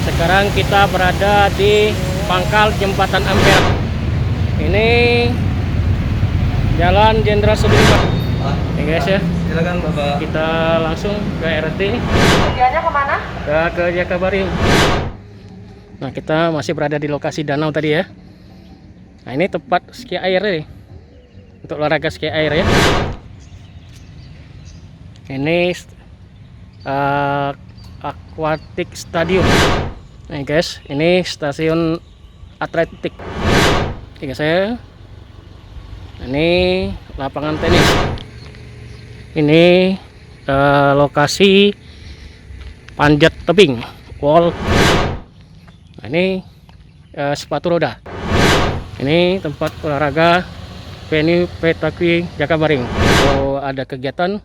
Sekarang kita berada di pangkal Jembatan Ampera. Ini Jalan Jenderal Sudirman. Ya guys ya. Silakan Bapak. Kita langsung ke RT. Tujuannya kemana? Ke Jakabaring. Nah, kita masih berada di lokasi danau tadi ya. Nah, ini tempat ski air nih. Untuk olahraga ski air ya. Ini Aquatic Stadium. Nih guys, ini stasiun atletik. Oke saya. Ini lapangan tenis. Ini lokasi panjat tebing wall. Nah, ini sepatu roda. Ini tempat olahraga venue Petakwi Jakabaring. Kalau ada kegiatan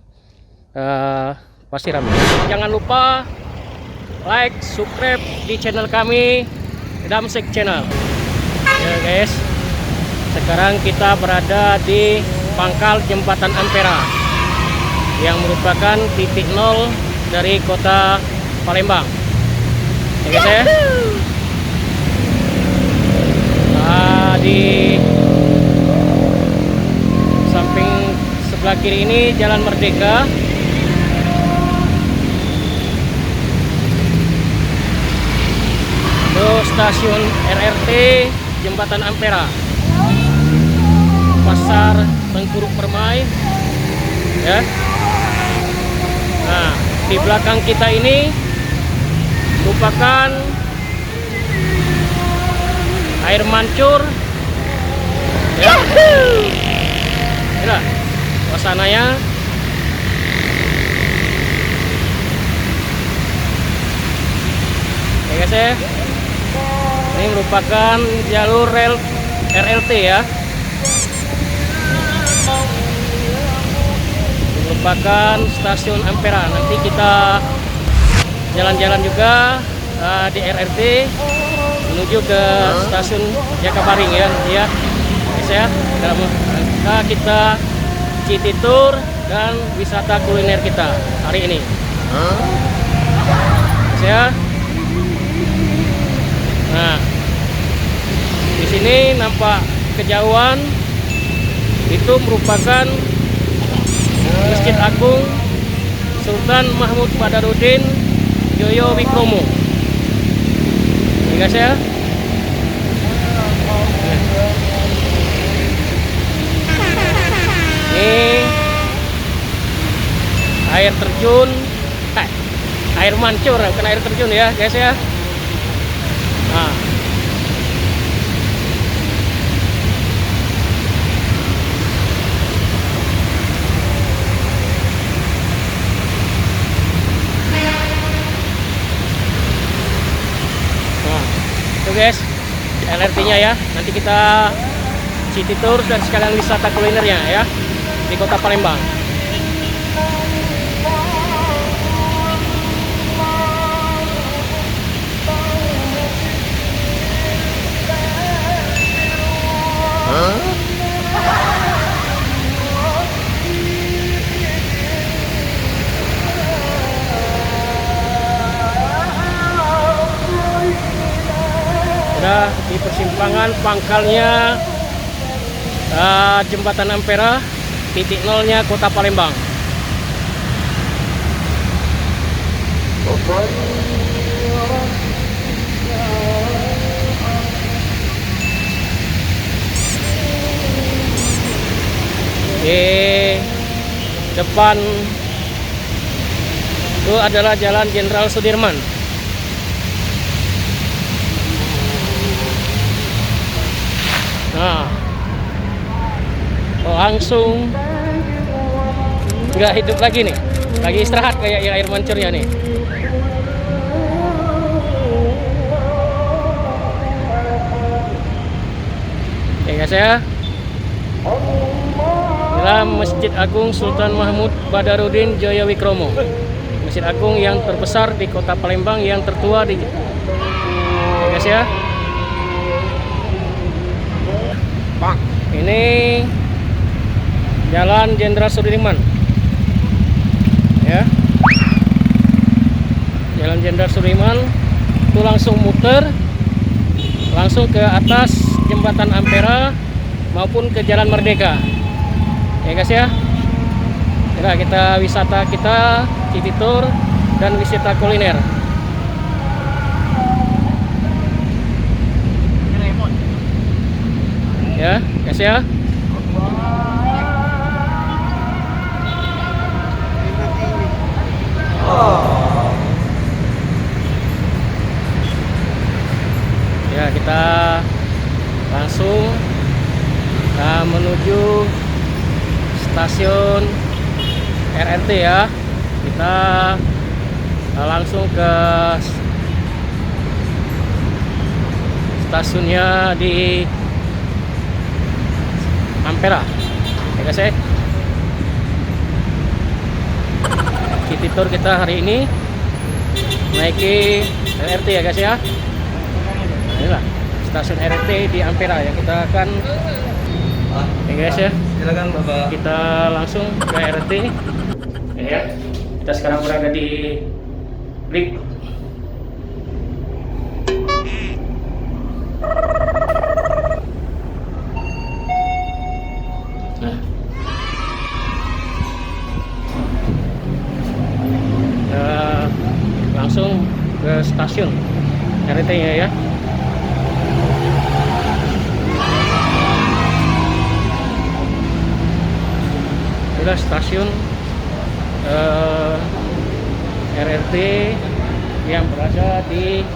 pasti ramai. Jangan lupa like, subscribe di channel kami Damsek Channel. Ya guys, sekarang kita berada di pangkal Jembatan Ampera yang merupakan titik nol dari kota Palembang. Ya guys ya. Nah, di samping sebelah kiri ini Jalan Merdeka. Stasiun RRT Jembatan Ampera, Pasar Tengkuruk Permai ya. Nah, di belakang kita ini merupakan air mancur ya. Inilah suasananya. Ya guys ya. Ini merupakan jalur rel RLT ya. Ini merupakan stasiun Ampera. Nanti kita jalan-jalan juga di RRT menuju ke stasiun Jakabaring ya. Ya, guys ya. Kita city tour dan wisata kuliner kita hari ini. Guys ya. Nah, di sini nampak kejauhan itu merupakan Masjid Agung Sultan Mahmud Badarudin Joyo Wikromo. Ini guys ya. Ini air terjun, air mancur, bukan air terjun ya guys ya. Nah, itu guys LRT-nya ya. Nanti kita city tour dan sekalian wisata kulinernya ya di kota Palembang. Sudah di persimpangan pangkalnya Jembatan Ampera, titik nolnya kota Palembang. Di depan itu adalah Jalan Jenderal Sudirman. Nah, langsung nggak hidup lagi nih, lagi istirahat kayak air mancurnya nih. Ya guys ya. Inilah Masjid Agung Sultan Mahmud Badarudin Joyo Wikromo. Masjid Agung yang terbesar di kota Palembang, yang tertua di. Ya guys ya. Ini Jalan Jenderal Sudirman ya. Jalan Jenderal Sudirman itu langsung muter langsung ke atas jembatan Ampera maupun ke Jalan Merdeka ya guys ya. Nah, kita wisata kita city tour dan wisata kuliner ya guys ya. Ya, kita langsung menuju stasiun RRT ya. Kita langsung ke stasiunnya di Ampera ya guys ya. City tour kita hari ini naiki RRT ya guys ya. Inilah stasiun RRT di Ampera yang kita akan ya guys ya. Silakan Bapak. Kita langsung ke RRT ya. Kita sekarang berada di Blik. Nah, langsung ke stasiun RRT nya ya. Inilah stasiun RRT yang berada di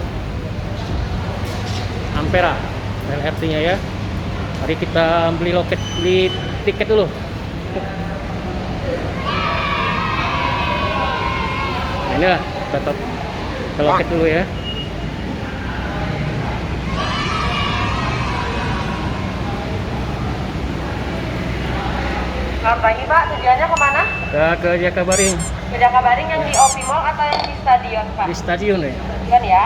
Ampera LRT nya ya. Mari kita beli tiket dulu. Nah, inilah tetap ke loket dulu ya. Selamat pagi Pak, tujuannya kemana? Ke Jakabaring. Ke Jakabaring yang di OP Mall atau yang di stadion Pak? Di stadion ya. Stadion ya.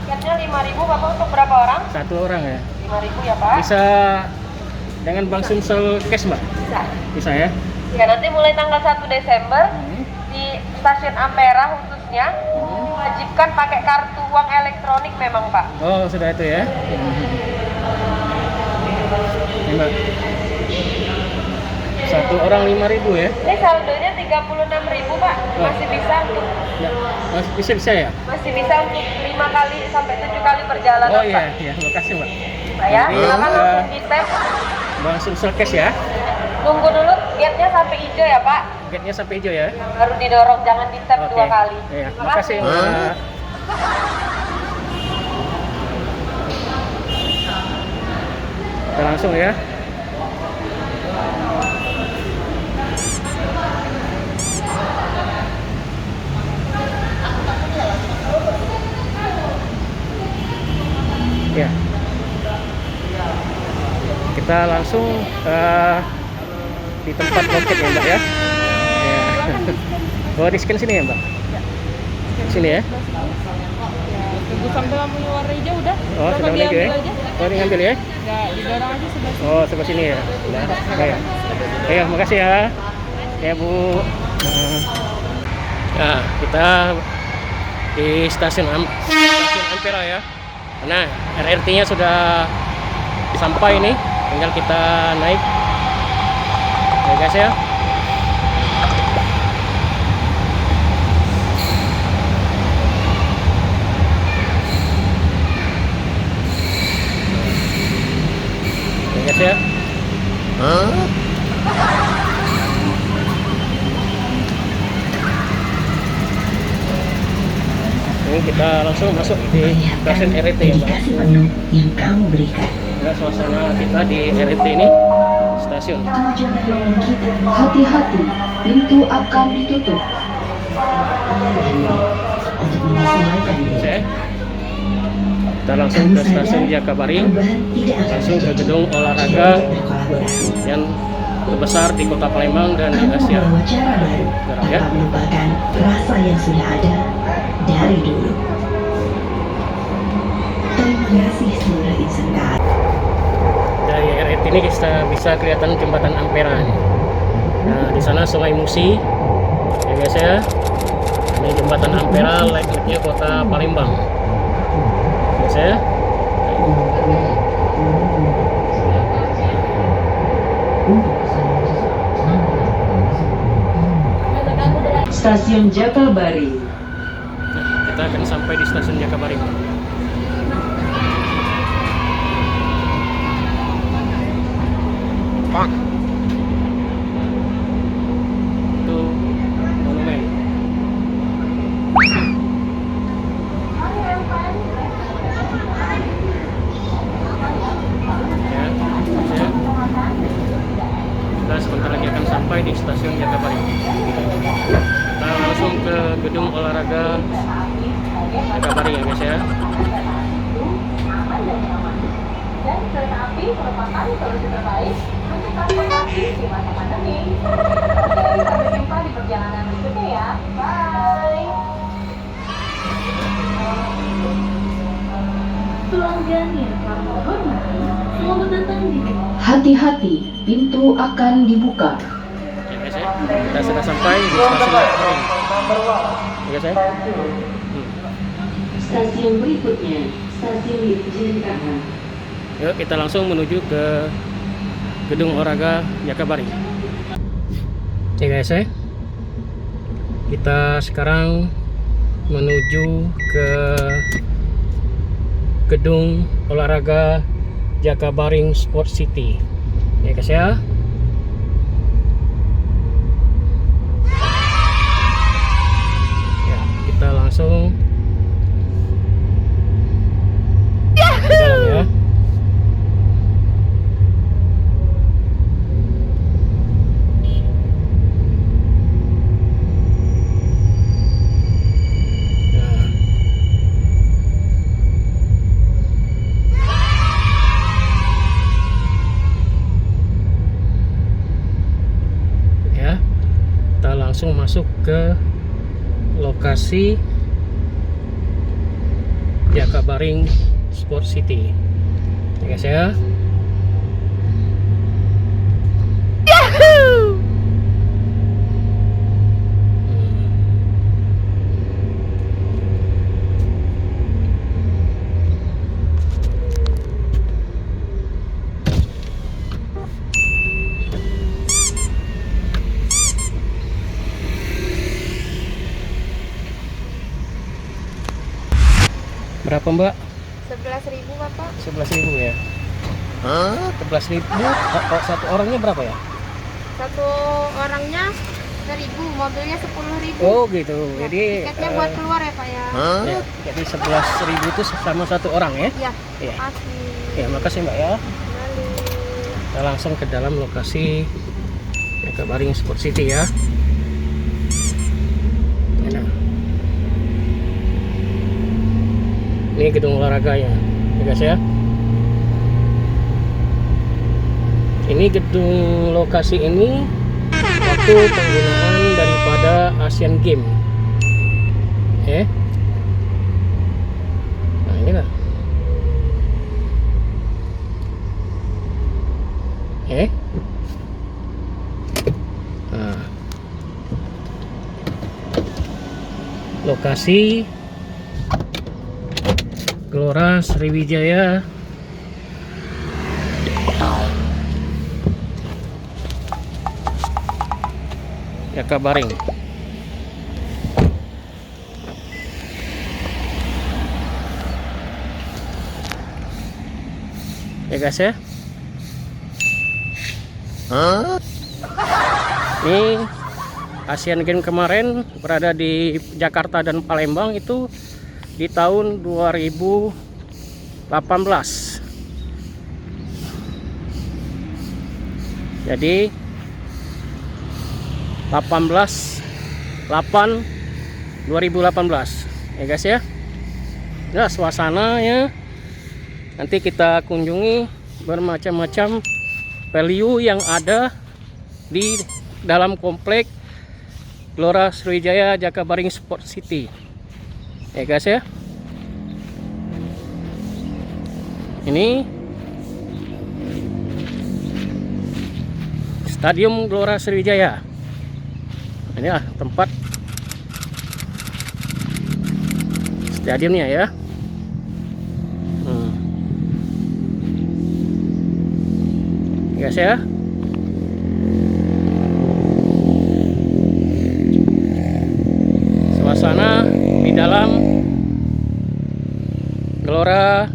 Tiketnya 5.000 Bapak untuk berapa orang? Satu orang ya. 5.000 ya Pak? Bisa dengan Bank Sumsel cash Mbak? Bisa. Bisa ya. Ya nanti mulai tanggal 1 Desember di stasiun Ampera khususnya diwajibkan pakai kartu uang elektronik memang Pak. Oh sudah itu ya. Ini Mbak. Satu orang 5.000 ya. Ini saldonya 36.000 Pak. Masih bisa untuk Ya, bisa ya. masih bisa untuk 5 kali sampai 7 kali perjalanan Oh Pak. iya, iya, makasih Mbak. Pak ya, Jadi, silakan langsung di tap. Bank Sumsel cash ya. Tunggu dulu gate-nya sampai hijau ya Pak. Gate-nya sampai hijau ya. Baru didorong, jangan di tap Oke. 2 kali. Iya, Terima makasih Mbak. Kita langsung ya. Ya. Kita langsung di tempat loket ya Mbak ya. Ya. Oh di scan sini ya Mbak? Sini ya? Tunggu sampai lampunya warna hijau udah. Oh sudah Bapak menuju ya? diambil aja. Oh ini ngambil ya? Nggak, didorong aja sebelah sini. Oh sebelah sini ya? Ya. Ayo makasih ya. Ya Bu. Nah kita di stasiun Ampera ya. Nah RRT-nya sudah sampai nih, tinggal kita naik ya guys ya. Ya guys ya. Ini kita langsung masuk di stasiun RRT ya Mbak. Yang kamu berikan. Ya, suasana kita di RRT ini stasiun. Tujuan penerbangan kita, hati-hati, pintu akan ditutup. Untuk menyesuaikan diri, Saya kita langsung ke stasiun Jakabaring, perubahan tidak akan langsung ke terjadi. gedung olahraga Berkolaborasi. yang terbesar di Kota Palembang dan di Kamu Asia. membawa cara baru Ya. tanpa melupakan rasa yang sudah ada dari dulu. Terima kasih seluruh insan KAI. Dari RRT ini kita bisa kelihatan jembatan Ampera nih. Nah, di sana Sungai Musi. Ya guys ya. Ini jembatan Ampera, like-nya Kota Palembang. guys ya. Stasiun Jakabaring. Nah, kita akan sampai di stasiun Jakabaring. Itu monumen. Ya, ya. Kita sebentar lagi akan sampai di stasiun Jakabaring. Kita langsung ke gedung olahraga Jakabaring ya guys ya. Dan kereta api merupakan solusi terbaik untuk transportasi di masa pandemi. Oke, sampai jumpa di perjalanan berikutnya ya. Bye. Pelanggan yang kami hormati, selamat datang di. Hati-hati, pintu akan dibuka. Ya guys ya, kita sudah sampai di stasiun Jakabaring. Ya guys ya. Stasiun berikutnya, stasiun Yogyakarta. Yuk kita langsung menuju ke gedung olahraga Jakabaring. Oke guys ya, kita sekarang menuju ke gedung olahraga Jakabaring Sport City. Ya guys ya. Ya, kita langsung ke dalam ya. Kita langsung masuk ke lokasi Jakabaring Sport City ya guys ya. Berapa mbak? 11.000 Bapak. 11.000 ya. 11.000. Satu orangnya berapa ya? Satu orangnya 1.000, mobilnya 10.000. Oh gitu. Ya, Jadi tiketnya buat keluar ya Pak ya. ya, jadi 11.000 itu sama satu orang ya? Iya. Iya. Asli. Ya makasih mbak ya. Kembali. Kita langsung ke dalam lokasi Jakabaring Sport City ya. Nah. Ini gedung olahraganya ya guys ya. Ini gedung lokasi ini waktu penggunaan daripada Asian Games ya. Nah ini lah nah, lokasi Gelora Sriwijaya Jakabaring. Ya guys ya. Ini Asian Games kemarin berada di Jakarta dan Palembang itu di tahun 2018. Jadi 2018 ya guys ya. Nah, suasananya nanti kita kunjungi bermacam-macam value yang ada di dalam komplek Gelora Sriwijaya Jakabaring Sport City. Ya guys ya. Ini Stadium Gelora Sriwijaya. Inilah tempat stadiumnya ya. guys ya. Suasana di dalam Gelora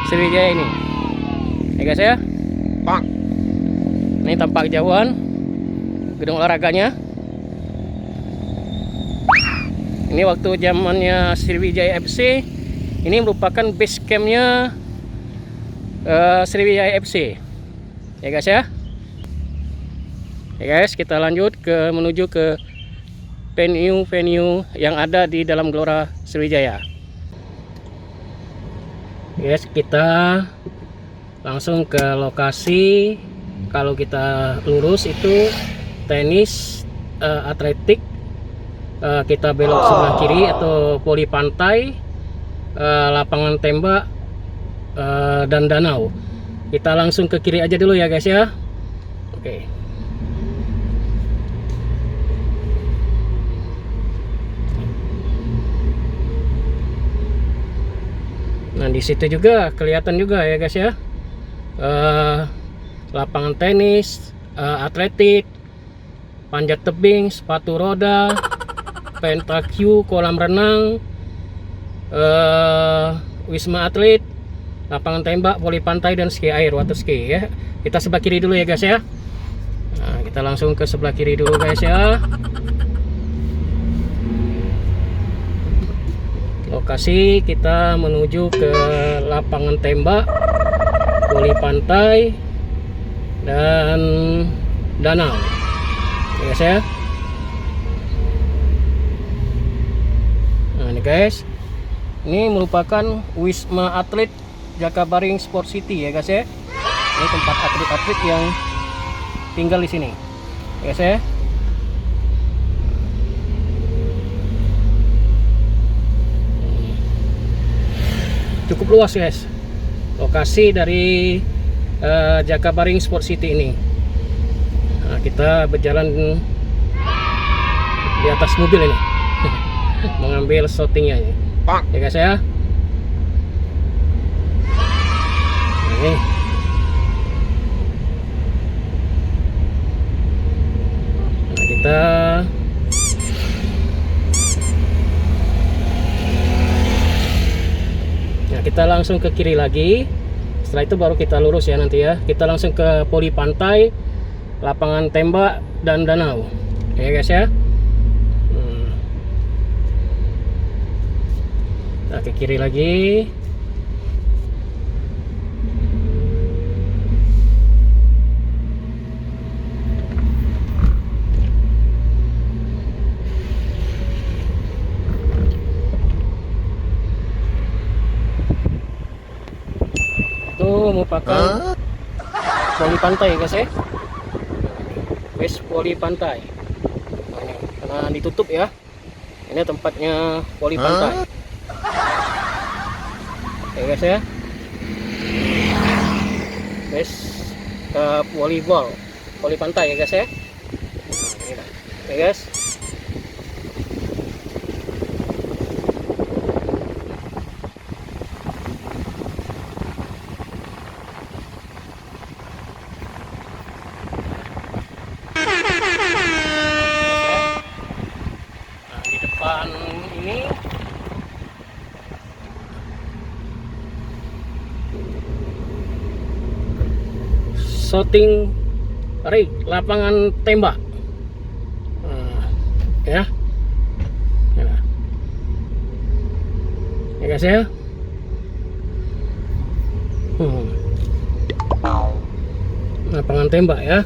Sriwijaya ini ya guys ya. Ini tampak jauhan gedung olahraganya. Ini waktu zamannya Sriwijaya FC. Ini merupakan base campnya Sriwijaya FC ya guys ya. Ya guys, kita lanjut menuju ke venue yang ada di dalam Gelora Sriwijaya. Guys, kita langsung ke lokasi. Kalau kita lurus itu tenis, atletik, kita belok sebelah kiri atau poli pantai, lapangan tembak, dan danau. Kita langsung ke kiri aja dulu ya guys ya. Oke. Nah, di situ juga kelihatan juga ya guys ya. Lapangan tenis, atletik, panjat tebing, sepatu roda, pentaQ, kolam renang, wisma atlet, lapangan tembak, voli pantai, dan ski air, water ski ya. Kita sebelah kiri dulu ya guys ya. Nah, kita langsung ke sebelah kiri dulu guys ya. Lokasi kita menuju ke lapangan tembak, voli pantai, dan danau ya guys ya. Nah ini guys, ini merupakan wisma atlet Jakabaring Sport City ya guys ya. Ini tempat atlet-atlet yang tinggal di sini ya guys ya. Cukup luas guys lokasi dari Jakabaring Sport City ini. Nah, kita berjalan di atas mobil ini mengambil shootingnya ya guys ya. Ini nah, kita langsung ke kiri lagi. Setelah itu baru kita lurus ya nanti ya. Kita langsung ke poli pantai, lapangan tembak, dan danau ya guys ya. Nah, ke kiri lagi. Itu merupakan poli pantai guys ya. West poli pantai. Nah, ini karena ditutup ya. Ini tempatnya poli pantai. Oke guys ya. West volleyball poli pantai ya guys ya. Nah, ini lah. Oke guys. Ini shooting rig, lapangan tembak. Ya guys ya. Lapangan tembak ya.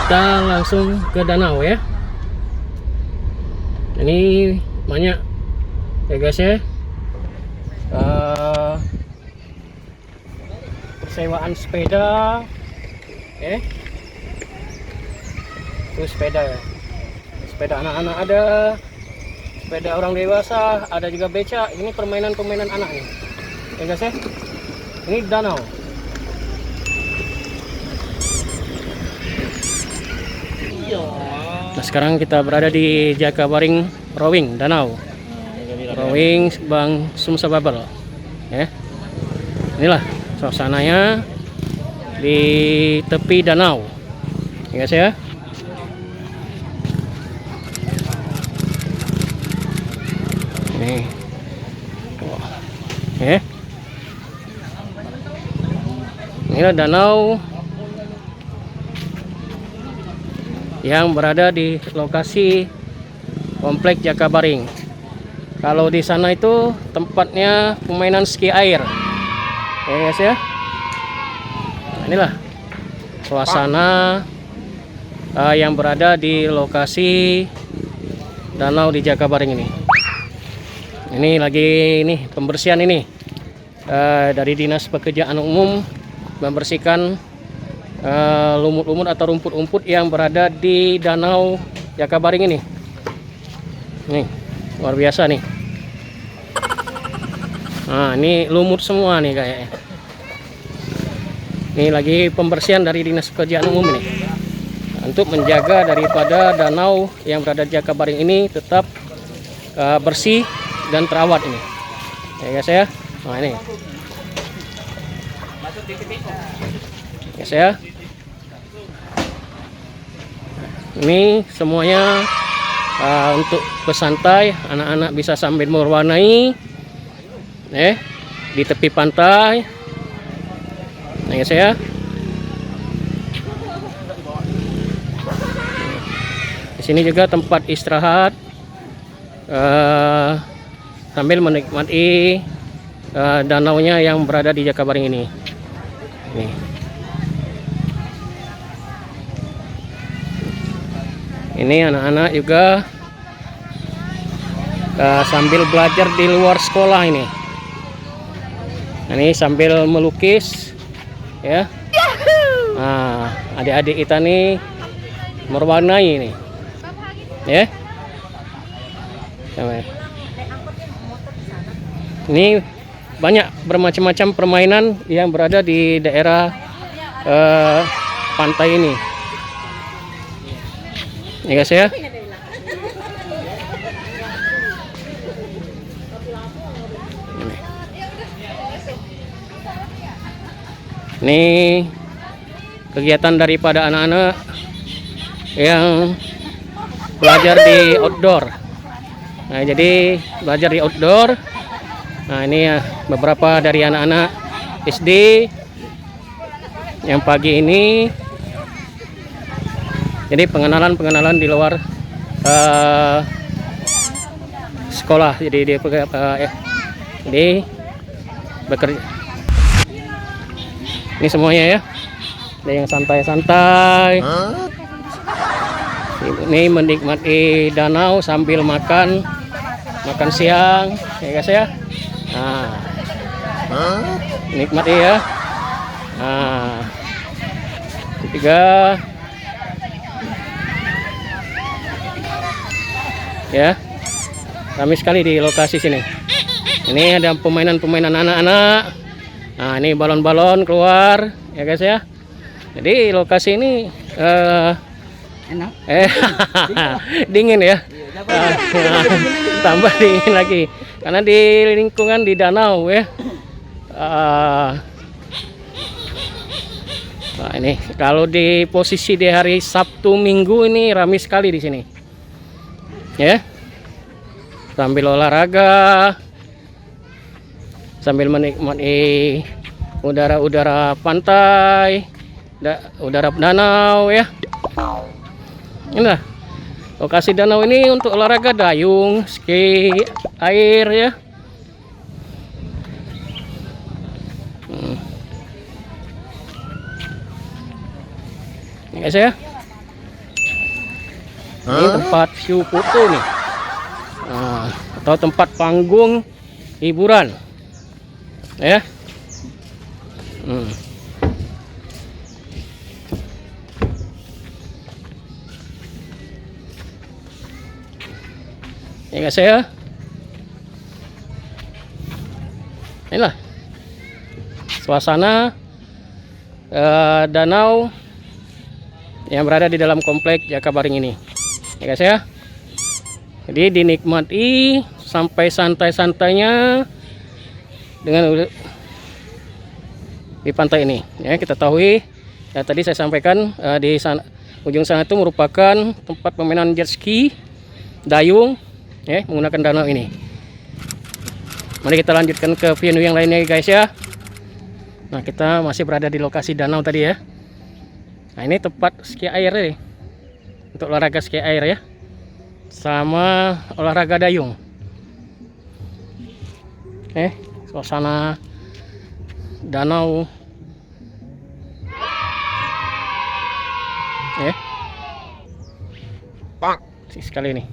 Kita langsung ke danau ya. Ini banyak ya guys ya. Persewaan sepeda itu sepeda ya. Sepeda anak-anak ada, sepeda orang dewasa, ada juga beca. Ini permainan anak nih ya guys ya. Ini danau Nah, sekarang kita berada di Jakabaring Rowing Danau. Rowing Bang Sumsa Babel. Ya. Inilah suasananya di tepi danau. Ya guys ya. Nih. Ya. Inilah danau yang berada di lokasi Komplek Jakabaring. Kalau di sana itu tempatnya permainan ski air. Ya guys ya. Nah, inilah suasana yang berada di lokasi danau di Jakabaring ini. Ini lagi pembersihan ini dari Dinas Pekerjaan Umum membersihkan lumut-lumut atau rumput-rumput yang berada di danau Jakabaring ini. Nih, luar biasa nih. Nah, ini lumut semua nih kayaknya. Ini lagi pembersihan dari Dinas Pekerjaan Umum ini untuk menjaga daripada danau yang berada di Jakabaring ini tetap bersih dan terawat ini. Ya guys ya. Nah, ini. Guys ya. Ini semuanya untuk bersantai, anak-anak bisa sambil mewarnai di tepi pantai. Nah guys ya. Di sini juga tempat istirahat sambil menikmati danaunya yang berada di Jakabaring ini. Nih. Ini anak-anak juga sambil belajar di luar sekolah ini. Ini sambil melukis, ya. Nah, adik-adik kita nih mewarnai ini, ya. Ini banyak bermacam-macam permainan yang berada di daerah pantai ini. Ya guys ya. Ini kegiatan daripada anak-anak yang belajar di outdoor. Nah, jadi belajar di outdoor. Nah, ini ya beberapa dari anak-anak SD yang pagi ini. Jadi pengenalan di luar sekolah. Jadi dia bekerja. Ini semuanya ya. Ada yang santai-santai. Ini menikmati danau sambil makan siang, ya guys ya. Nah, nikmati ya. Nah, ketiga. Ya, ramai sekali di lokasi sini. Ini ada permainan anak-anak. Nah, ini balon-balon keluar, ya guys ya. Jadi lokasi ini enak. Dingin ya. Tambah dingin lagi karena di lingkungan di danau ya. Nah, ini kalau di posisi di hari Sabtu Minggu ini ramai sekali di sini. Ya, sambil olahraga, sambil menikmati udara pantai, udara danau ya. Inilah lokasi danau ini untuk olahraga dayung, ski air ya. Ini guys ya. Ini tempat view foto nih. Nah, atau tempat panggung hiburan. Ya. Ya guys ya. Inilah suasana danau yang berada di dalam komplek Jakabaring ini, ya guys ya. Jadi dinikmati sampai santai-santainya dengan di pantai ini. Ya, kita tahu ya, tadi saya sampaikan di sana, ujung sana itu merupakan tempat permainan jet ski, dayung, ya, menggunakan danau ini. Mari kita lanjutkan ke venue yang lainnya guys ya. Nah, kita masih berada di lokasi danau tadi ya. Nah, ini tempat ski air nih, untuk olahraga ski air ya, sama olahraga dayung. Suasana danau sih sekali nih.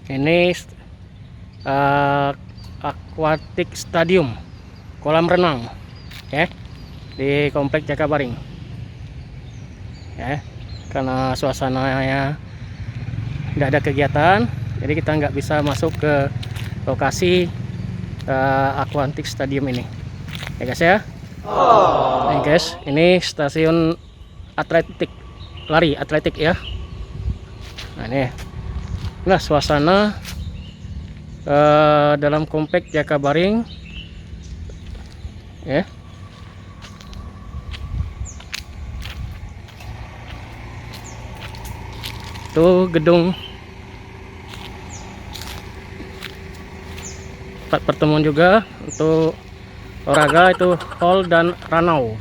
Ini aquatic stadium, kolam renang di komplek Jakabaring ya. Karena suasananya tidak ada kegiatan, jadi kita nggak bisa masuk ke lokasi aquatic stadium ini ya guys ya. Nih guys, ini stasiun atletik, lari atletik ya. Nah, inilah suasana dalam komplek Jakabaring ya. Itu gedung tempat pertemuan juga untuk olahraga, itu hall dan ranau.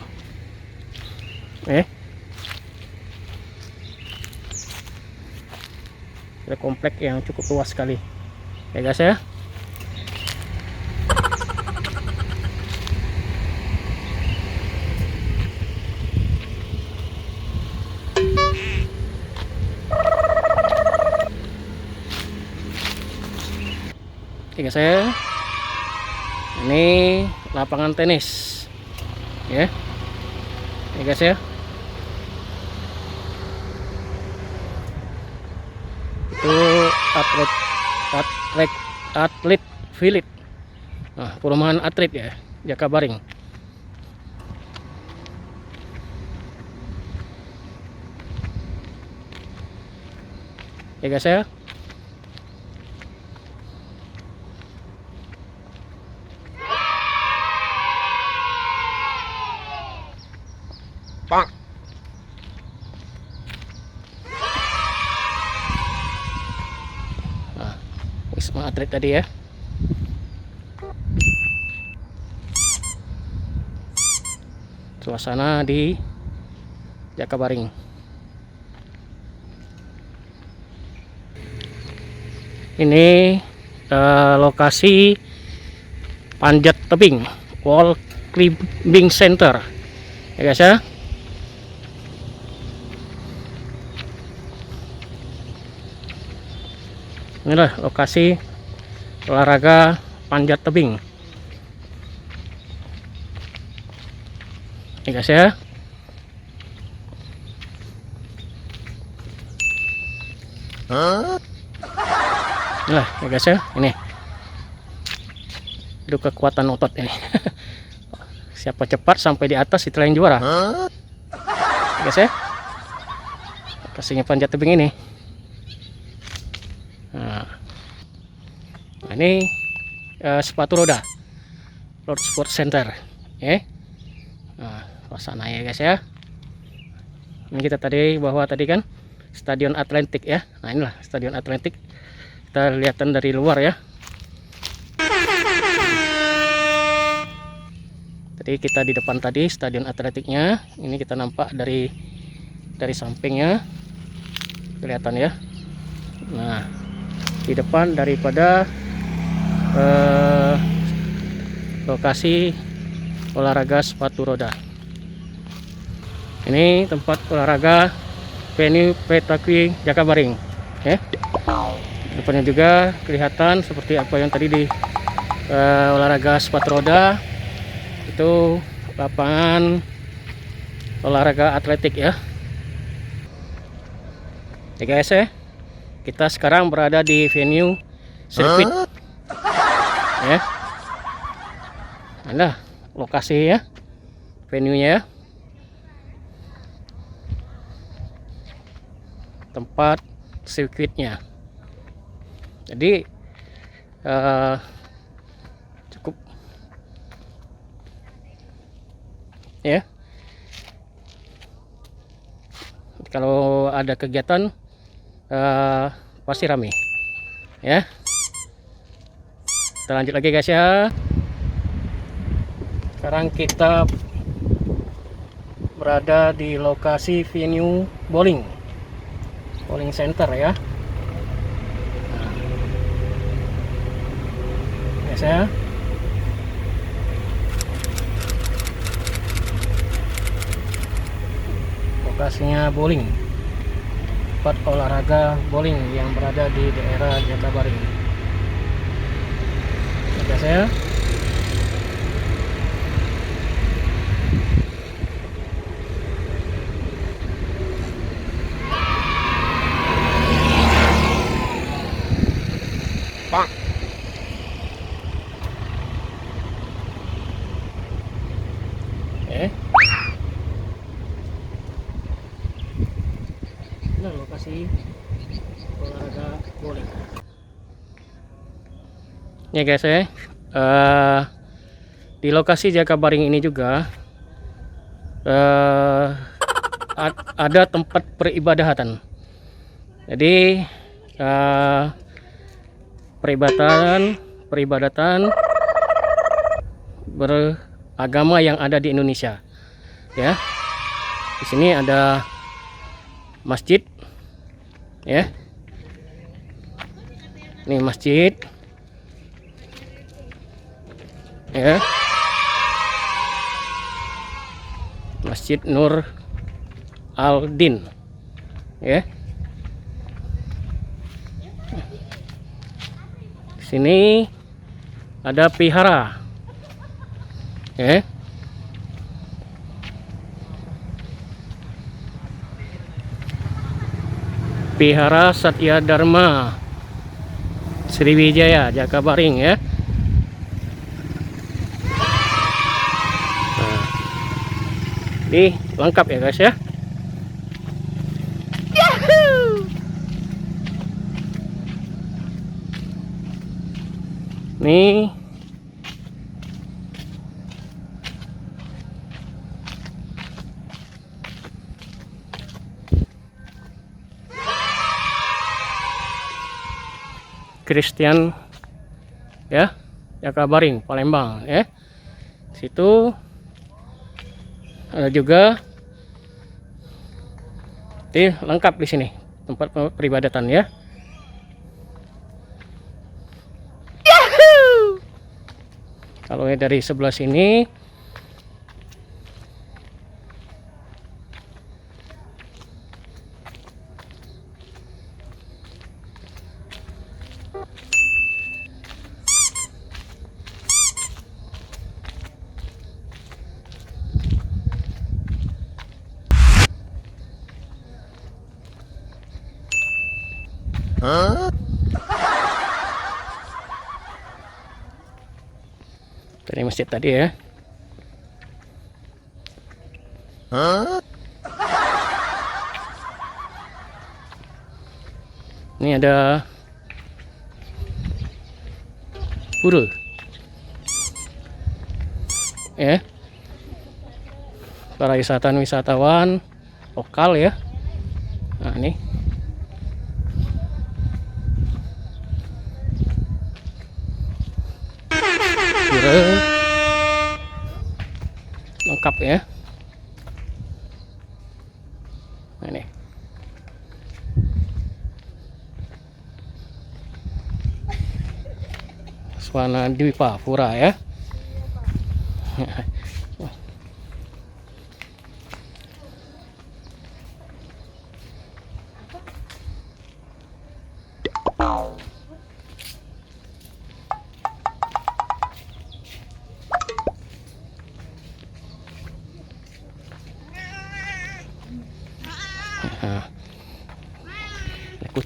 Ada komplek yang cukup luas sekali ya guys ya. Oke guys ya, ini lapangan tenis ya, guys ya. Itu atlet village, nah, perumahan atlet ya, Jakabaring. Ya guys ya. Nah, Wisma Atlet tadi ya. Suasana di Jakabaring. Ini lokasi panjat tebing, wall climbing center ya guys ya. Inilah lokasi olahraga panjat tebing ya guys ya. Inilah ya guys ya, ini itu kekuatan otot ini. Siapa cepat sampai di atas itulah yang juara ya guys ya. Lokasinya panjat tebing ini. Nah, ini sepatu roda, Road Sport Center nah, suasana ya guys ya. Ini kita tadi bahwa tadi kan Stadion Atletik ya. Nah, inilah Stadion Atletik, kita lihatan dari luar ya. Tadi kita di depan tadi Stadion Atletiknya, ini kita nampak dari sampingnya kelihatan ya. Nah, di depan daripada lokasi olahraga sepatu roda. Ini tempat olahraga venue Petakwi Jakabaring ya. Depannya juga kelihatan seperti apa yang tadi di olahraga sepatu roda, itu lapangan olahraga atletik ya. Ya guys ya, kita sekarang berada di venue sirkuit. Ya, ada lokasi ya, venue-nya ya, tempat sirkuitnya. Jadi cukup ya. Kalau ada kegiatan pasti rame ya. Kita lanjut lagi guys ya. Sekarang kita berada di lokasi venue bowling center ya. Guys ya. Lokasinya bowling, tempat olahraga bowling yang berada di daerah Jakabaring. Oke saya. Nah, lokasi olahraga bowling. Ya guys ya, di lokasi Jakabaring ini juga ada tempat peribadatan. Jadi peribadatan beragama yang ada di Indonesia. Ya, di sini ada masjid. Ya, ini masjid ya, Masjid Nur Al-Din ya. Di sini ada vihara ya. Vihara Satya Dharma Sriwijaya Jakabaring ya. Nah, ini lengkap ya guys ya. Yahoo! Nih Christian ya, Jakabaring, Palembang ya. Situ ada juga lengkap di sini tempat peribadatan ya. Yahoo! Kalau dari sebelah sini dari masjid tadi ya. Ini ada pura ya, para wisatawan lokal ya. Nah ini pura lengkap ya. Nah, ini Swana Dwipa Pura ya.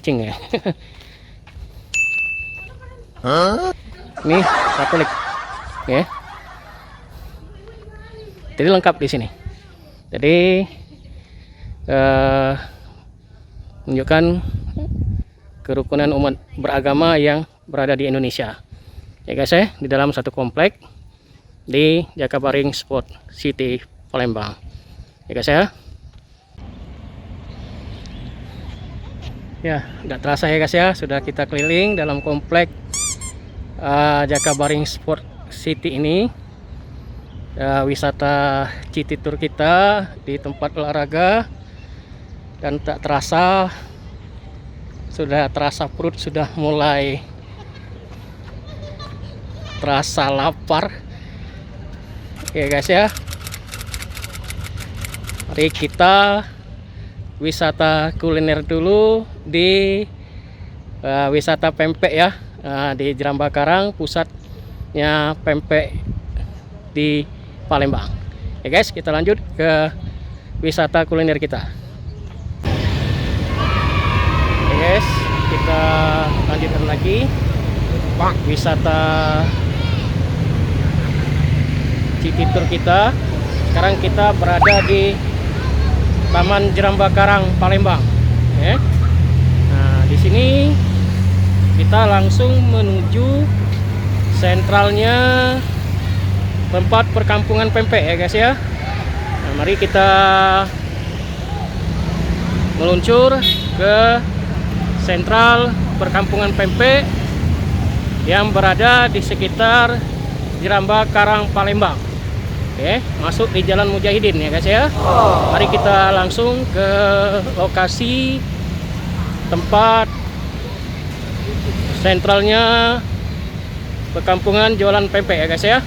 kucing ya. Ini Katolik ya. Jadi lengkap di sini. Jadi menunjukkan kerukunan umat beragama yang berada di Indonesia. Ya guys ya, di dalam satu komplek di Jakabaring Sport City Palembang. Ya guys ya. Ya, tidak terasa ya guys ya, sudah kita keliling dalam komplek Jakabaring Sport City ini. Wisata city tour kita di tempat olahraga, dan tak terasa sudah terasa perut sudah mulai terasa lapar. Oke guys ya, mari kita wisata kuliner dulu di wisata pempek ya, di Jeram Bakarang, pusatnya pempek di Palembang. Ya guys, kita lanjut ke wisata kuliner kita. Ya guys, kita lanjutkan lagi wisata city tour kita. Sekarang kita berada di Taman Jeram Bakarang Palembang. Ya. Nah, di sini kita langsung menuju sentralnya tempat perkampungan pempek ya guys ya. Nah, mari kita meluncur ke sentral perkampungan pempek yang berada di sekitar Jeram Bakarang Palembang. Oke, masuk di Jalan Mujahidin ya guys ya. Mari kita langsung ke lokasi tempat sentralnya perkampungan jualan pempek ya guys ya.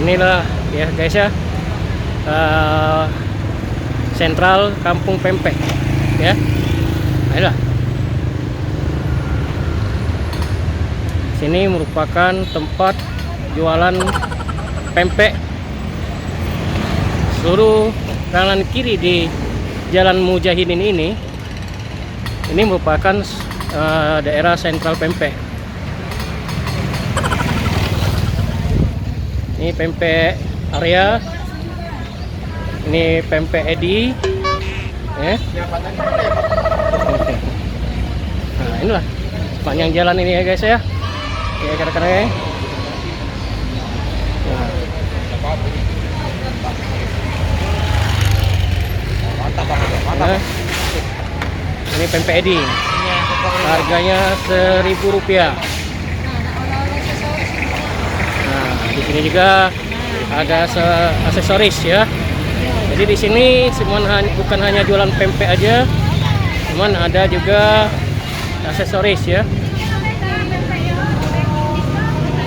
Inilah ya guys ya, sentral kampung pempek ya. Inilah, sini merupakan tempat jualan pempek. Seluruh kanan kiri di Jalan Mujahidin ini merupakan daerah sentral pempek. Ini pempek Arya, ini pempek Edi, ya. Nah, inilah sepanjang jalan ini ya guys ya. Oke, kadang-kadang ya. Nah, ini pempek Edi, harganya Rp1.000. Di sini juga ada aksesoris ya. Jadi di sini bukan hanya jualan pempek aja, cuman ada juga aksesoris ya.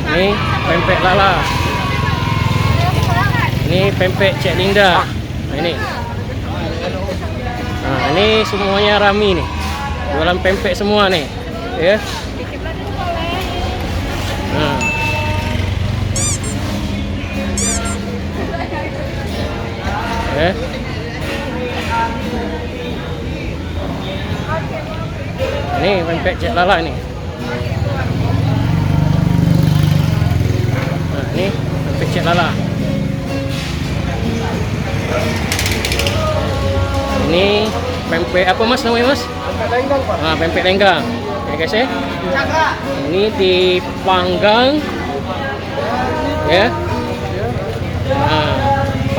Ini pempek Lala, ini pempek Cek Linda. Nah ini semuanya rami nih, jualan pempek semua nih ya. Nah, ini pempek Cek Lala ini. Nah, ini pempek Cek Lala. Ini pempek apa mas namanya mas? Pempek lenggang pak. Nah, pempek lenggang. Ya guys ya. Ini dipanggang ya. Nah,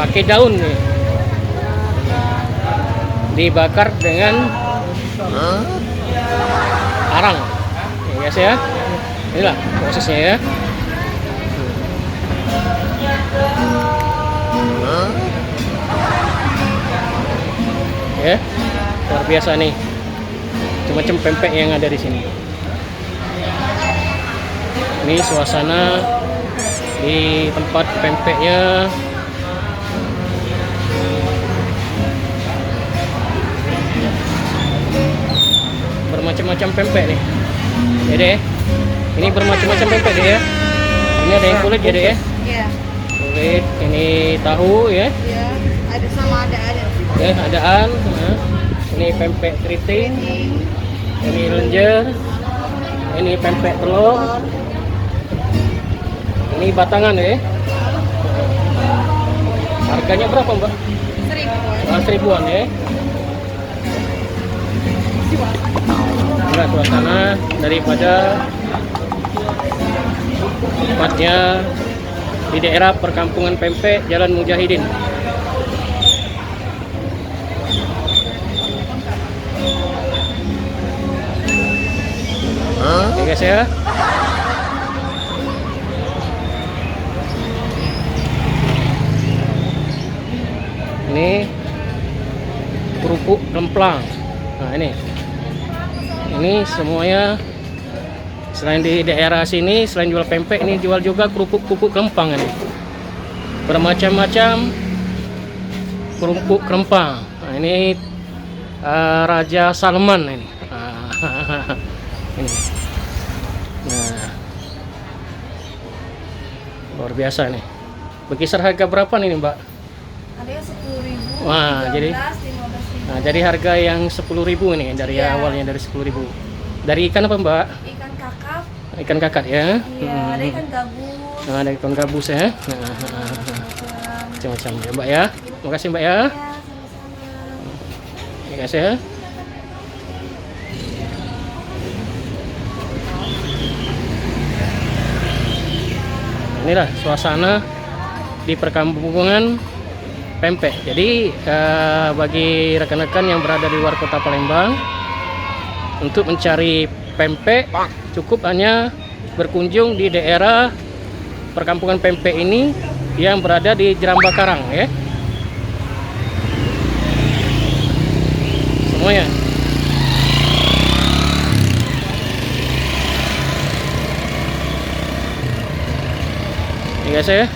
pakai daun nih. Dibakar dengan arang ya guys ya. Inilah prosesnya ya. Ya, luar biasa nih, macam-macam pempek yang ada di sini. Ini suasana di tempat pempeknya. Bermacam-macam pempek nih ya deh. Ini bermacam-macam pempek deh ya. Ini ada yang kulit ya deh ya. Iya. Kulit, ini tahu ya. Iya. Ada sama ada. Oke, adaan. Nah, ini pempek keriting, ini lenjer, ini pempek telur, ini batangan ya. Harganya berapa Mbak? 1.000. Seribuan ya. Inilah suasana daripada tempatnya di daerah perkampungan pempek Jalan Mujahidin. Oke guys ya. Ini kerupuk kemplang. Nah ini semuanya selain di daerah sini, selain jual pempek, ini jual juga kerupuk kemplang ini. Bermacam-macam kerupuk kemplang. Nah, ini Raja Salman ini. Ini. Nah, luar biasa nih. Berkisar harga berapa nih Mbak? Ada yang 10.000. Wah, 13, jadi 15.000. nah, jadi harga yang 10.000 nih dari awalnya dari 10.000. Dari ikan apa Mbak? Ikan kakap. Ikan kakap ya. Iya, ada ikan gabus. Nah, ada ikan gabus ya. Macam-macam ya Mbak ya. Terima kasih Mbak ya. Ya, sama-sama. Terima kasih ya. Inilah suasana di perkampungan pempek. Jadi bagi rekan-rekan yang berada di luar kota Palembang, untuk mencari pempek cukup hanya berkunjung di daerah perkampungan pempek ini yang berada di Jeram Bakarang ya. Semuanya. Ini guys ya.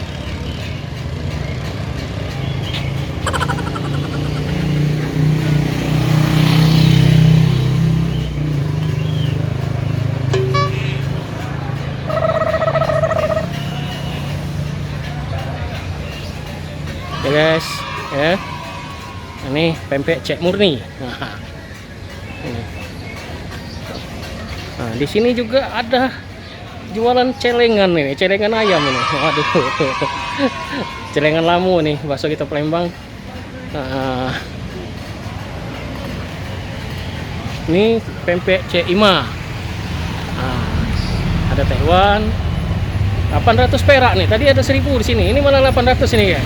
Oke guys, ya. Ini pempek Cek Murni. Nah, di sini juga ada jualan celengan nih, celengan ayam ini. Waduh. Celengan lamu nih, bakso kita Palembang. Nah, ini pempek Cek Ima. Nah, ada Taiwan. 800 perak nih. Tadi ada 1.000 di sini. Ini malah 800 ini ya.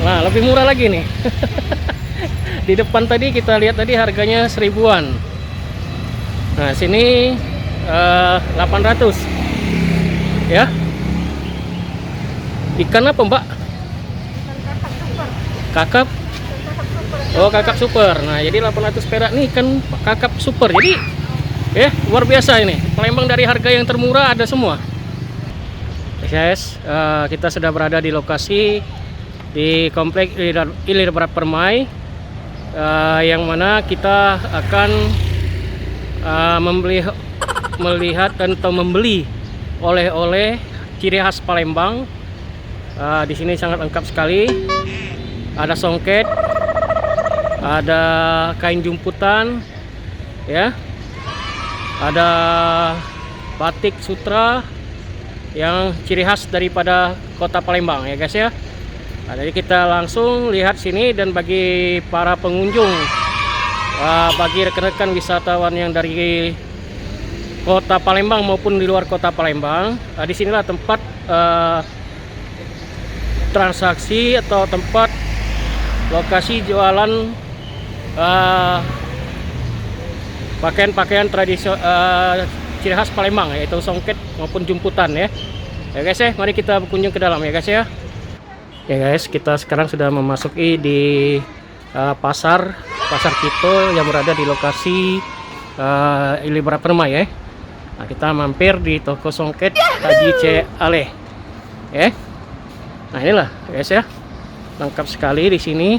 Nah, lebih murah lagi nih. Di depan tadi kita lihat tadi harganya 1.000-an. Nah, sini 800. Ya. Ikan apa, Mbak? Kakap. Oh, kakap super. Nah, jadi 800 perak nih ikan kakap super. Jadi luar biasa ini. Palembang dari harga yang termurah ada semua. Guys, kita sudah berada di lokasi di komplek Ilir Barat Permai, yang mana kita akan melihat atau membeli oleh-oleh ciri khas Palembang. Di sini sangat lengkap sekali. Ada songket, ada kain jumputan, ya, ada batik sutra yang ciri khas daripada kota Palembang ya guys ya. Nah, jadi kita langsung lihat sini, dan bagi para pengunjung, bagi rekan-rekan wisatawan yang dari kota Palembang maupun di luar kota Palembang, disinilah tempat transaksi atau tempat lokasi jualan pakaian-pakaian tradisional ciri khas Palembang, yaitu songket maupun jumputan ya. Ya guys ya, mari kita berkunjung ke dalam ya guys ya. Ya guys, kita sekarang sudah memasuki di pasar Kito yang berada di lokasi Ilir Barat Permai ya. Nah, kita mampir di toko songket Haji C. Ale. Ya. Nah, inilah guys ya. Lengkap sekali di sini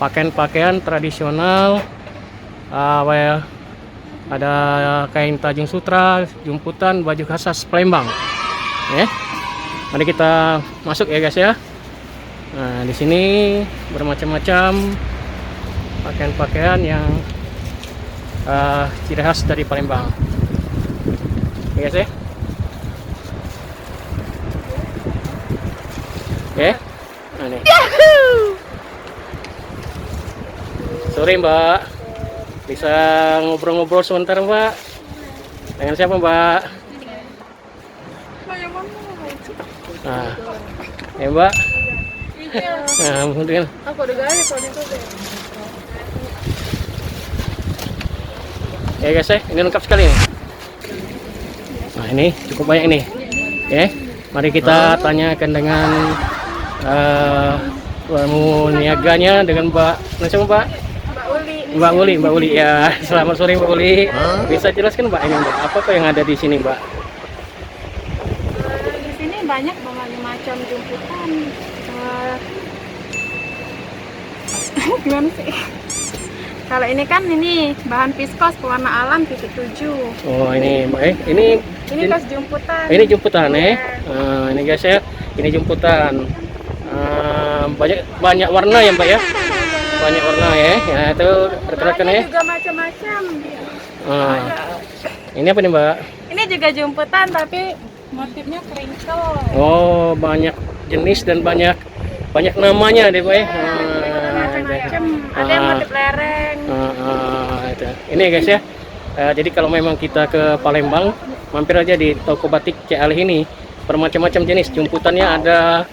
pakaian-pakaian tradisional, ada kain Tanjung Sutra, jumputan, baju khas Palembang. Ya. Mari kita masuk ya guys ya. Nah, di sini bermacam-macam pakaian-pakaian yang ciri khas dari Palembang. Ya guys ya. Oke. Nah, nih. Sorry Mbak, bisa ngobrol-ngobrol sebentar Mbak? Dengan siapa Mbak? Nah, ya Mbak. Nah, kemudian. Aku udah gaya kalau itu deh. Ya guys ya, ini lengkap sekali nih. Nah ini cukup banyak ini. Oke, mari kita tanyakan dengan niaganya dengan Mbak. Siapa Mbak? Mbak Uli ya. Selamat sore Mbak Uli. Bisa jelaskan Mbak ini Mbak, apa yang ada di sini Mbak? Di sini banyak banget macam jumputan. Gimana sih? Kalau ini kan bahan viskos pewarna alam titik 7. Oh ini Mbak ini Ini kaos jumputan. ini jumputan ya. Ini guys ya, ini jumputan. Banyak warna ya Mbak ya. Banyak warna ya. Ya itu rekan-rekan ya. Juga macam-macam. Ini apa nih Mbak? Ini juga jumputan tapi motifnya crinkle. Oh, banyak jenis dan banyak namanya deh Pak ya. Macam-macam. Ada yang motif lereng. Itu. Ini guys ya. Jadi kalau memang kita ke Palembang, mampir aja di toko batik Cik Alih ini. Bermacam-macam jenis, jumputannya ada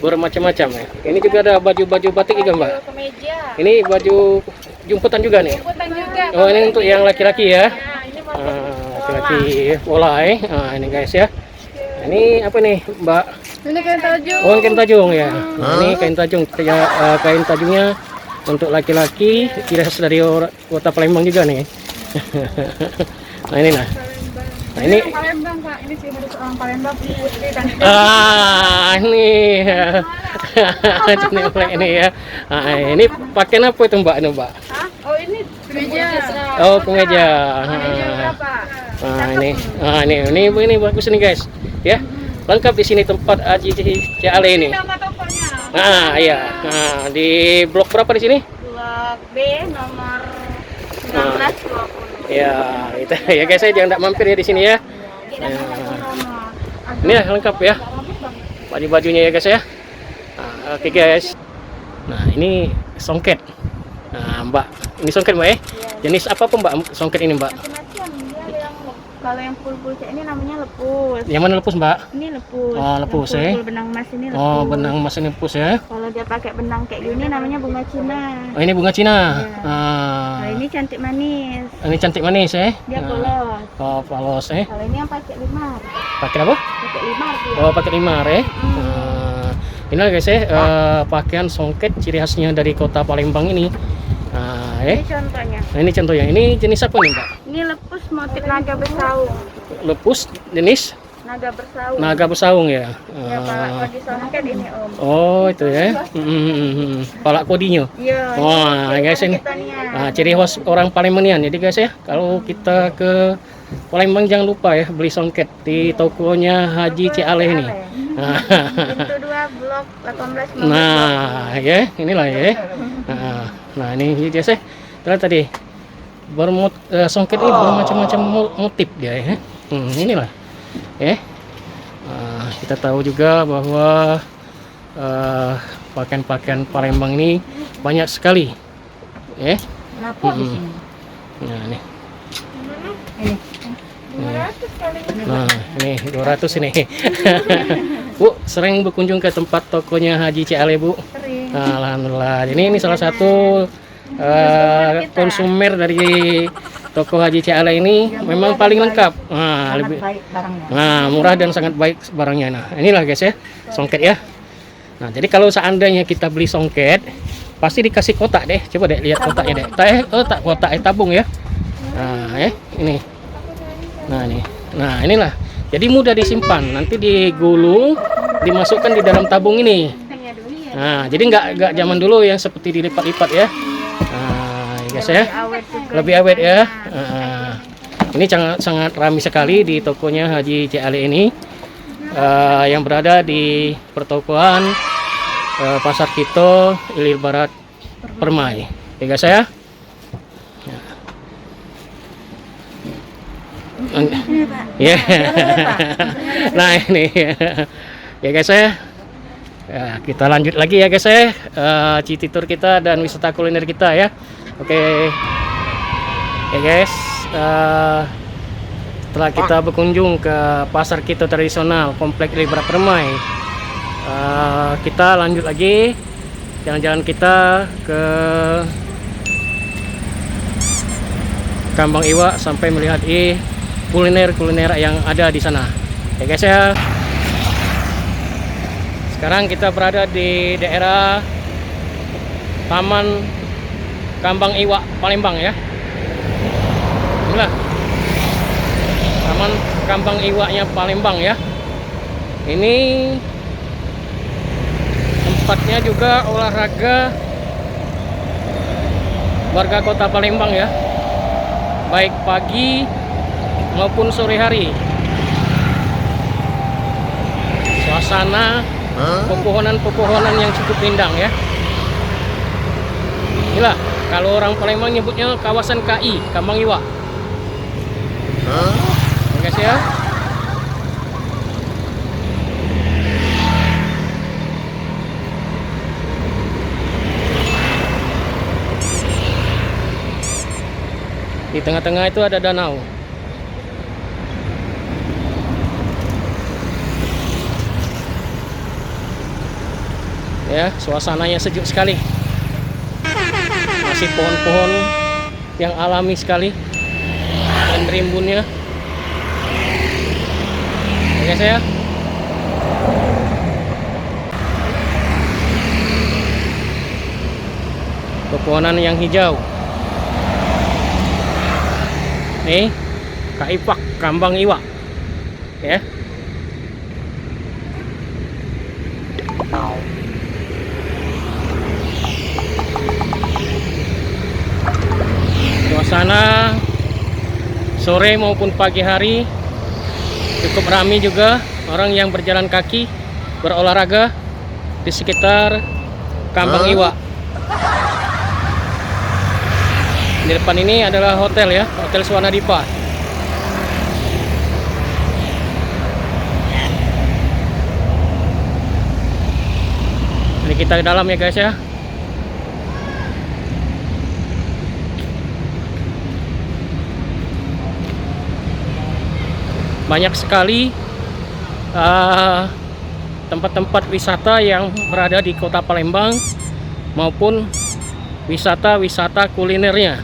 bermacam-macam ya. Ini juga ada baju-baju batik juga Mbak. Kemeja. Ini baju jumputan juga nih. Jumputan juga. Oh ini untuk yang laki-laki ya. Nah, ini motif Laki-laki pola ya. Ini guys ya. Ini apa nih Mbak? Ini kain tajung. Oh kain tajung ya. Ini kain tajung. Kain tajungnya untuk laki-laki, ciri khas dari kota Palembang juga nih. Nah ini nah. Nah ini Palembang Pak. Ini sih modus orang Palembang putih dan ini jenis mulai ini ya. Ini pakaian apa itu Mbak? Ini Mbak. Hah? Oh ini kemeja. Oh kemeja. Kemeja berapa? Ini bagus nih guys. Ya. Lengkap di sini tempat Haji Cik Alih ini. Nama tokonya. Iya. Nah, di blok berapa di sini? Blok B nomor 1920. Ya, itu ya guys, saya jangan mampir ya di sini ya. Ini ya lengkap ya. Baju-bajunya ya guys ya. Oke guys. Nah, ini songket. Nah, Mbak, ini songket Mbak ya. Jenis apa Mbak songket ini Mbak? Macam-macam. Dia yang kalau yang full ini namanya lepus. Yang mana lepus Mbak? Ini lepus. Oh, lepus ya. Full benang emas ini lepus. Oh, benang emas ini lepus ya. Kalau dia pakai benang kayak gini namanya bunga Cina. Oh, ini bunga Cina. Nah, ini cantik manis. Ini cantik manis ya. Dia polos. Oh, polos ya. Kalau ini yang pakai limar. Pakai apa? Pakai limar dia. Oh, pakai limar ya. Ini guys ya, pakaian songket ciri khasnya dari kota Palembang ini. Ini contohnya. Nah, ini contohnya. Ini jenis apa nih, Mbak? Ini lepus motif naga bersaung. Lepus jenis Naga bersaung. naga bersaung ya. Ya, kalau di songket ini Om. Oh, itu ya. Palak kodinyo. Iya. Wah, guys ini. Ciri khas orang Palembang. Jadi guys ya, kalau kita ke Palembang jangan lupa ya beli songket di tokonya Haji Cik Alih ini. Pintu 2 blok 18. Nah, ya, inilah ya. Nah, ini guys ya. Tadi songket ini bermacam-macam motif dia ya. Inilah. Ya. Kita tahu juga bahwa pakaian-pakaian Palembang ini banyak sekali. Ya. Nah, ini. Nah, ini 200 ini. Bu, sering berkunjung ke tempat tokonya Haji Cik Alih, Bu? Sering. Alhamdulillah. Ini salah satu konsumer dari toko Haji Cik Alih ini memang paling lengkap. Lebih baik barangnya. murah dan sangat baik barangnya. Nah, inilah guys ya, songket ya. Nah, jadi kalau seandainya kita beli songket, pasti dikasih kotak deh. Coba deh lihat kotaknya deh. Tak kotak tabung ya. Nah, ini. Nah, ini. Nah, inilah. Jadi mudah disimpan. Nanti digulung, dimasukkan di dalam tabung ini. Nah, jadi nggak zaman dulu yang seperti dilipat-lipat ya. Nah, guys ya. Lebih awet ya. Ini sangat ramai sekali di tokonya Haji Cik Alih ini. Yang berada di pertokoan Pasar Kito, Ilir Barat, Permai. Ya guys ya. Ya. Nah ini ya guys ya. Ya, kita lanjut lagi ya guys ya, city tour kita dan wisata kuliner kita ya. Oke ya guys, setelah kita berkunjung ke Pasar Kito tradisional Komplek Ilir Barat Permai, kita lanjut lagi jalan-jalan kita ke Kambang Iwa sampai melihat kuliner-kuliner yang ada di sana ya guys ya. Sekarang kita berada di daerah Taman Kambang Iwa Palembang ya. Inilah Taman Kambang Iwanya Palembang ya. Ini tempatnya juga olahraga warga kota Palembang ya, baik pagi maupun sore hari. Suasana pepohonan-pepohonan yang cukup rindang ya. Inilah kalau orang Palembang nyebutnya kawasan KI, Kambang Iwa. Oke guys ya. Di tengah-tengah itu ada danau. Ya, suasananya sejuk sekali. Masih pohon-pohon yang alami sekali dan rimbunnya. Oke saya. Pepohonan yang hijau. Nih, Kaipak Kambang Iwa. Ya. Suasana sore maupun pagi hari cukup ramai juga orang yang berjalan kaki berolahraga di sekitar Kambang Iwa. Di depan ini adalah hotel ya, Hotel Swanadipa. Ini kita ke dalam ya guys ya. Banyak sekali tempat-tempat wisata yang berada di kota Palembang maupun wisata-wisata kulinernya.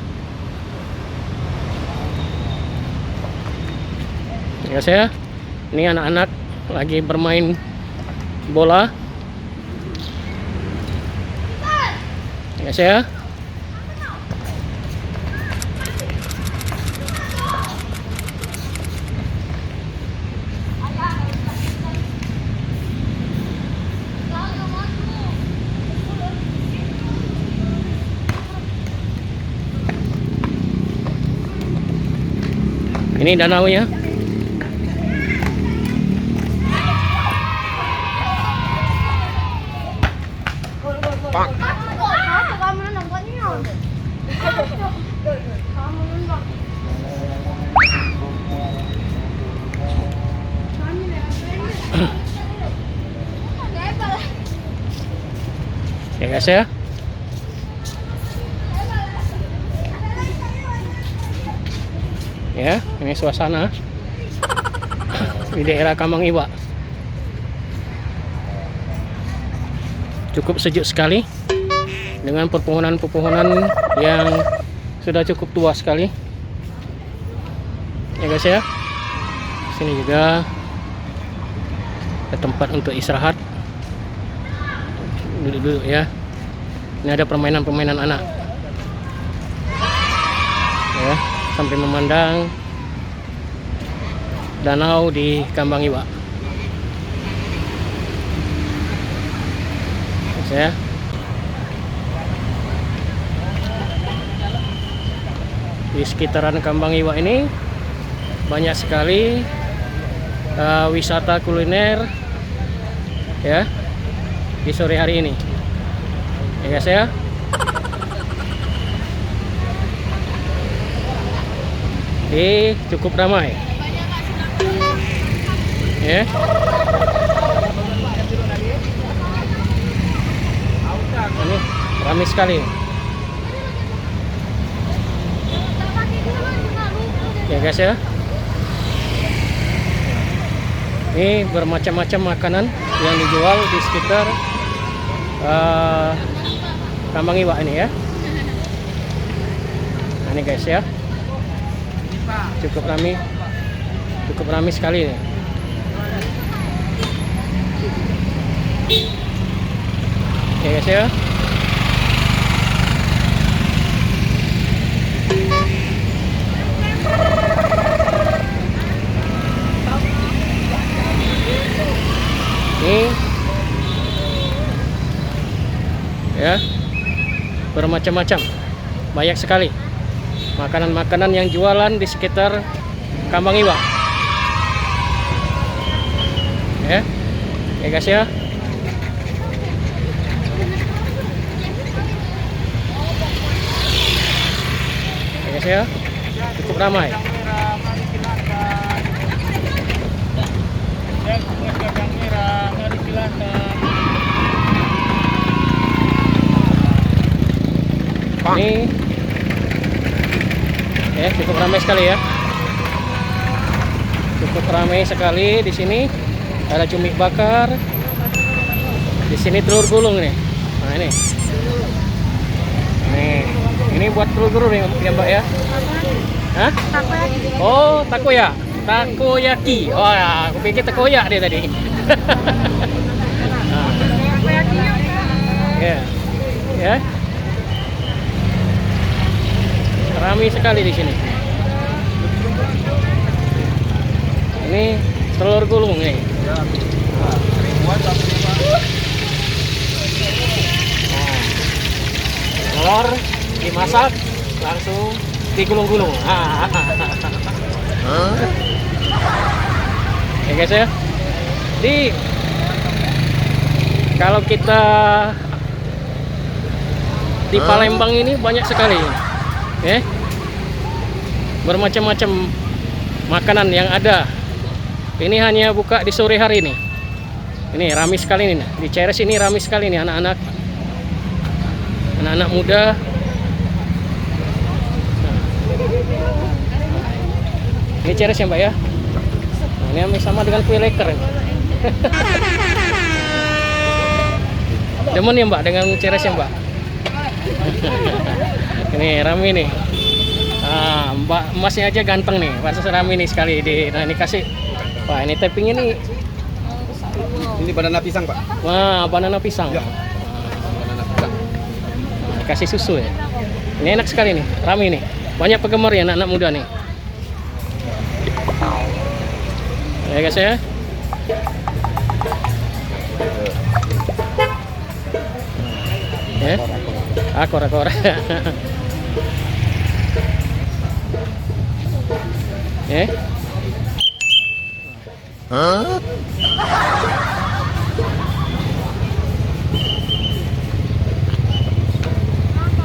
Ya saya, ini anak-anak lagi bermain bola. Ya saya. Ini danau ya. Ya guys ya. Ya, ini suasana di daerah Kambang Iwa. Cukup sejuk sekali dengan pepohonan-pepohonan yang sudah cukup tua sekali. Ya guys ya. Sini juga ada tempat untuk istirahat. Duduk-duduk ya. Ini ada permainan-permainan anak. Ya, sampai memandang danau di Kambang Iwa. Ya. Di sekitaran Kambang Iwa ini banyak sekali wisata kuliner ya, di sore hari ini. Ya guys ya. Ini cukup ramai. Ya. Ini ramai sekali. Ya guys ya. Ini bermacam-macam makanan yang dijual di sekitar Kambang Iwa ini ya. Nah, ini guys ya. Cukup ramai sekali ini. Ya guys ya. Ini ya, bermacam-macam, banyak sekali makanan-makanan yang jualan di sekitar Kambang Iwa. Ya guys ya. Ya guys ya, cukup ramai. Ini ya, cukup ramai sekali ya. Cukup ramai sekali di sini. Ada cumi bakar. Di sini telur gulung nih. Nah, ini. Nih, ini buat telur gulung ya, Mbak ya. Hah? Oh, takoya. Takoyaki. Oh ya, aku pikir takoya dia tadi. Nah. Ya. Ya. Ramai sekali di sini. Ini telur gulung nih. Telur dimasak langsung digulung-gulung. Ya guys ya. Di kalau kita di Palembang ini banyak sekali. Bermacam-macam makanan yang ada. Ini hanya buka di sore hari ini. Ini ramai sekali nih. Di Ceres ini ramai sekali nih anak-anak muda. Ini Ceres ya Mbak ya. Nah, ini sama dengan kue leker. Demen ya Mbak dengan Ceres ya Mbak. Ini ramai nih. Nah, Mbak Masnya aja ganteng nih, pantas ramai nih sekali di. Nah, ini kasih. Wah, ini tappingnya nih. Ini banana pisang, Pak. Wah, banana pisang. Ya. Banana pisang. Nah, kasih susu ya. Ini enak sekali nih, ramai nih. Banyak penggemar ya anak-anak muda nih. Ya guys ya. Ya. Kora-kora. Ya.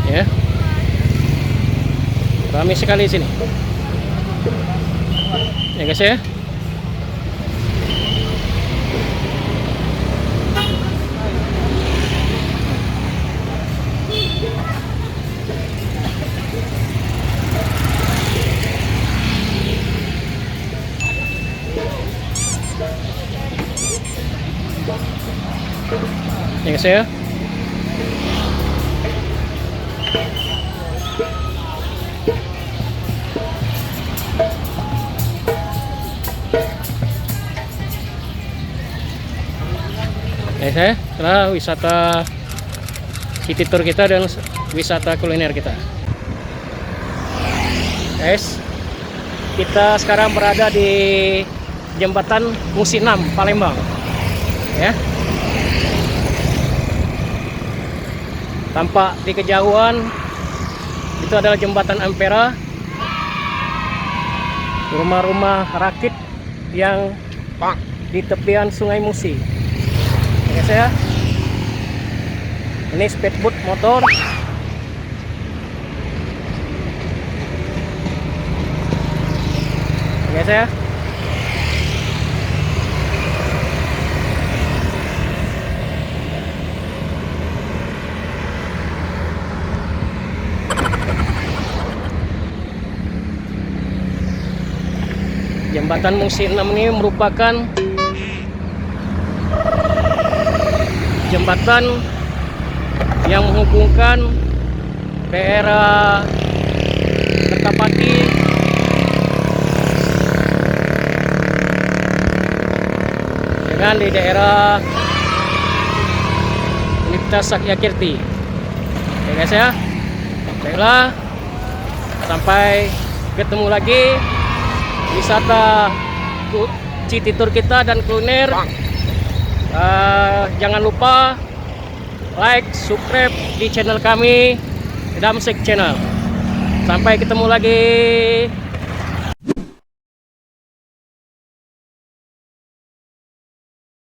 Ya. Ramai sekali di sini. Ya guys ya. Ya guys ya. Ya saya, setelah wisata city tour kita dan wisata kuliner kita. Guys, kita sekarang berada di Jembatan Musi 6 Palembang. Ya. Tampak di kejauhan itu adalah Jembatan Ampera. Rumah-rumah rakit yang di tepian Sungai Musi. Ya saya. Ini speedboat motor. Guys ya. Jembatan Musi 6 ini merupakan jembatan yang menghubungkan daerah Kertapati dengan di daerah Universitas Sakyakirti. Oke guys ya. Baiklah, sampai ketemu lagi wisata City Tour kita dan kuliner. Jangan lupa like, subscribe di channel kami, Damsek Channel. Sampai ketemu lagi.